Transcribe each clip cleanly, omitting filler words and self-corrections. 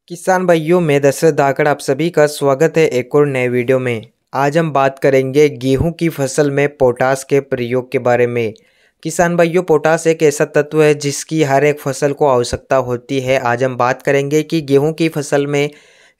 किसान भाइयों, मैं दशरथ धाकड़ आप सभी का स्वागत है एक और नए वीडियो में। आज हम बात करेंगे गेहूं की फसल में पोटास के प्रयोग के बारे में। किसान भाइयों, पोटास एक ऐसा तत्व है जिसकी हर एक फसल को आवश्यकता होती है। आज हम बात करेंगे कि गेहूं की फसल में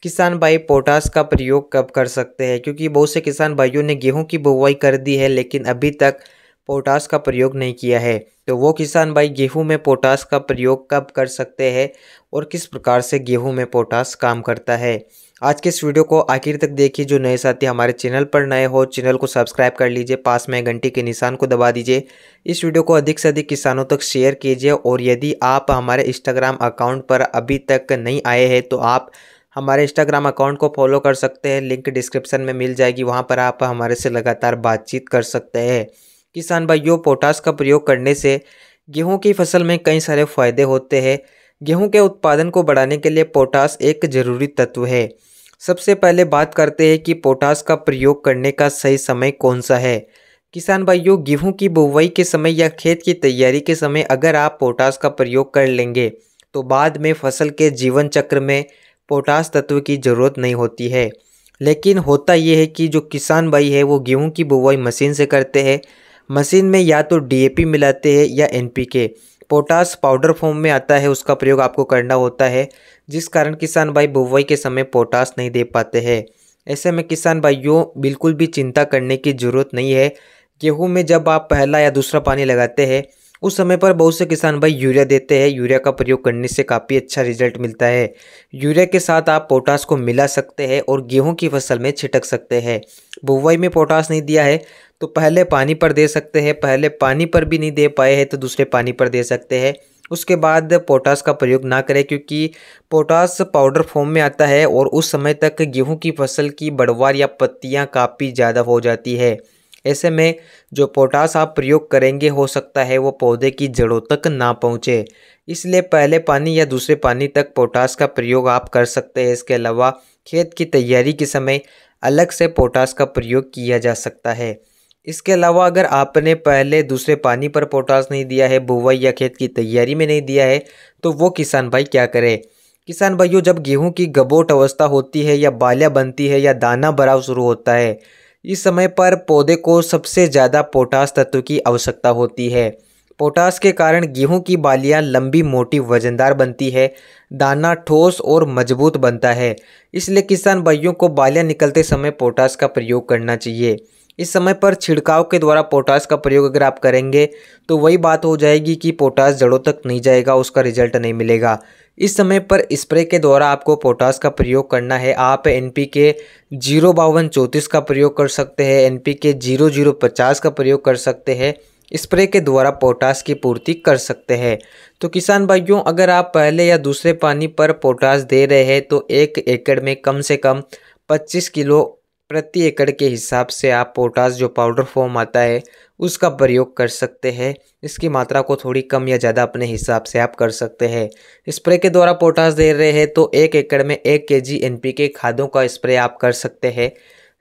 किसान भाई पोटास का प्रयोग कब कर सकते हैं, क्योंकि बहुत से किसान भाइयों ने गेहूं की बुवाई कर दी है लेकिन अभी तक पोटास का प्रयोग नहीं किया है। तो वो किसान भाई गेहूं में पोटास का प्रयोग कब कर सकते हैं और किस प्रकार से गेहूं में पोटास काम करता है। आज के इस वीडियो को आखिर तक देखिए। जो नए साथी हमारे चैनल पर नए हो, चैनल को सब्सक्राइब कर लीजिए, पास में घंटी के निशान को दबा दीजिए। इस वीडियो को अधिक से अधिक किसानों तक शेयर कीजिए और यदि आप हमारे इंस्टाग्राम अकाउंट पर अभी तक नहीं आए हैं तो आप हमारे इंस्टाग्राम अकाउंट को फॉलो कर सकते हैं। लिंक डिस्क्रिप्शन में मिल जाएगी, वहाँ पर आप हमारे से लगातार बातचीत कर सकते हैं। किसान भाइयों, पोटास का प्रयोग करने से गेहूं की फसल में कई सारे फायदे होते हैं। गेहूं के उत्पादन को बढ़ाने के लिए पोटास एक जरूरी तत्व है। सबसे पहले बात करते हैं कि पोटास का प्रयोग करने का सही समय कौन सा है। किसान भाइयों, गेहूं की बुवाई के समय या खेत की तैयारी के समय अगर आप पोटास का प्रयोग कर लेंगे तो बाद में फसल के जीवन चक्र में पोटास तत्व की ज़रूरत नहीं होती है। लेकिन होता यह है कि जो किसान भाई है वो गेहूं की बुवाई मशीन से करते हैं। मशीन में या तो डीएपी मिलाते हैं या एनपीके, पोटास पाउडर फॉर्म में आता है, उसका प्रयोग आपको करना होता है, जिस कारण किसान भाई बुवाई के समय पोटास नहीं दे पाते हैं। ऐसे में किसान भाइयों बिल्कुल भी चिंता करने की ज़रूरत नहीं है। गेहूं में जब आप पहला या दूसरा पानी लगाते हैं उस समय पर बहुत से किसान भाई यूरिया देते हैं। यूरिया का प्रयोग करने से काफ़ी अच्छा रिजल्ट मिलता है। यूरिया के साथ आप पोटास को मिला सकते हैं और गेहूं की फसल में छिटक सकते हैं। बुवाई में पोटास नहीं दिया है तो पहले पानी पर दे सकते हैं, पहले पानी पर भी नहीं दे पाए हैं तो दूसरे पानी पर दे सकते हैं। उसके बाद पोटास का प्रयोग ना करें, क्योंकि पोटास पाउडर फॉर्म में आता है और उस समय तक गेहूं की फसल की बढ़वार या पत्तियां काफ़ी ज़्यादा हो जाती है। ऐसे में जो पोटास आप प्रयोग करेंगे हो सकता है वो पौधे की जड़ों तक ना पहुँचे, इसलिए पहले पानी या दूसरे पानी तक पोटास का प्रयोग आप कर सकते हैं। इसके अलावा खेत की तैयारी के समय अलग से पोटास का प्रयोग किया जा सकता है। इसके अलावा अगर आपने पहले दूसरे पानी पर पोटास नहीं दिया है, बुवाई या खेत की तैयारी में नहीं दिया है, तो वो किसान भाई क्या करे। किसान भाइयों, जब गेहूं की गबोट अवस्था होती है या बालियां बनती है या दाना भराव शुरू होता है, इस समय पर पौधे को सबसे ज़्यादा पोटास तत्व की आवश्यकता होती है। पोटास के कारण गेहूं की बालियां लंबी, मोटी, वजनदार बनती है, दाना ठोस और मजबूत बनता है। इसलिए किसान भाइयों को बालियां निकलते समय पोटास का प्रयोग करना चाहिए। इस समय पर छिड़काव के द्वारा पोटास का प्रयोग अगर आप करेंगे तो वही बात हो जाएगी कि पोटास जड़ों तक नहीं जाएगा, उसका रिजल्ट नहीं मिलेगा। इस समय पर स्प्रे के द्वारा आपको पोटास का प्रयोग करना है। आप एनपीके 05234 का प्रयोग कर सकते हैं, एनपीके 0050 का प्रयोग कर सकते हैं। स्प्रे के द्वारा पोटास की पूर्ति कर सकते हैं। तो किसान भाइयों, अगर आप पहले या दूसरे पानी पर पोटास दे रहे हैं तो 1 एकड़ में कम से कम 25 किलो प्रति एकड़ के हिसाब से आप पोटास जो पाउडर फॉर्म आता है उसका प्रयोग कर सकते हैं। इसकी मात्रा को थोड़ी कम या ज़्यादा अपने हिसाब से आप कर सकते हैं। स्प्रे के द्वारा पोटास दे रहे हैं तो 1 एकड़ में 1 केजी एनपीके खादों का स्प्रे आप कर सकते हैं,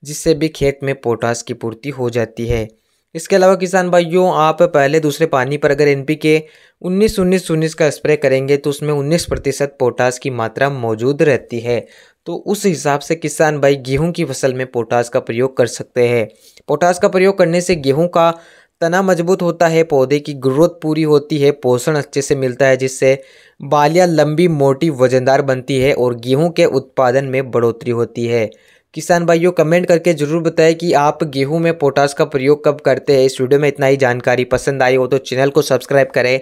जिससे भी खेत में पोटास की पूर्ति हो जाती है। इसके अलावा किसान भाइयों, आप पहले दूसरे पानी पर अगर एनपीके 19-19-19 का स्प्रे करेंगे तो उसमें 19% पोटास की मात्रा मौजूद रहती है। तो उस हिसाब से किसान भाई गेहूं की फसल में पोटास का प्रयोग कर सकते हैं। पोटास का प्रयोग करने से गेहूं का तना मजबूत होता है, पौधे की ग्रोथ पूरी होती है, पोषण अच्छे से मिलता है, जिससे बालियां लंबी, मोटी, वजनदार बनती है और गेहूं के उत्पादन में बढ़ोतरी होती है। किसान भाइयों, कमेंट करके ज़रूर बताएं कि आप गेहूं में पोटास का प्रयोग कब करते हैं। इस वीडियो में इतना ही। जानकारी पसंद आई हो तो चैनल को सब्सक्राइब करें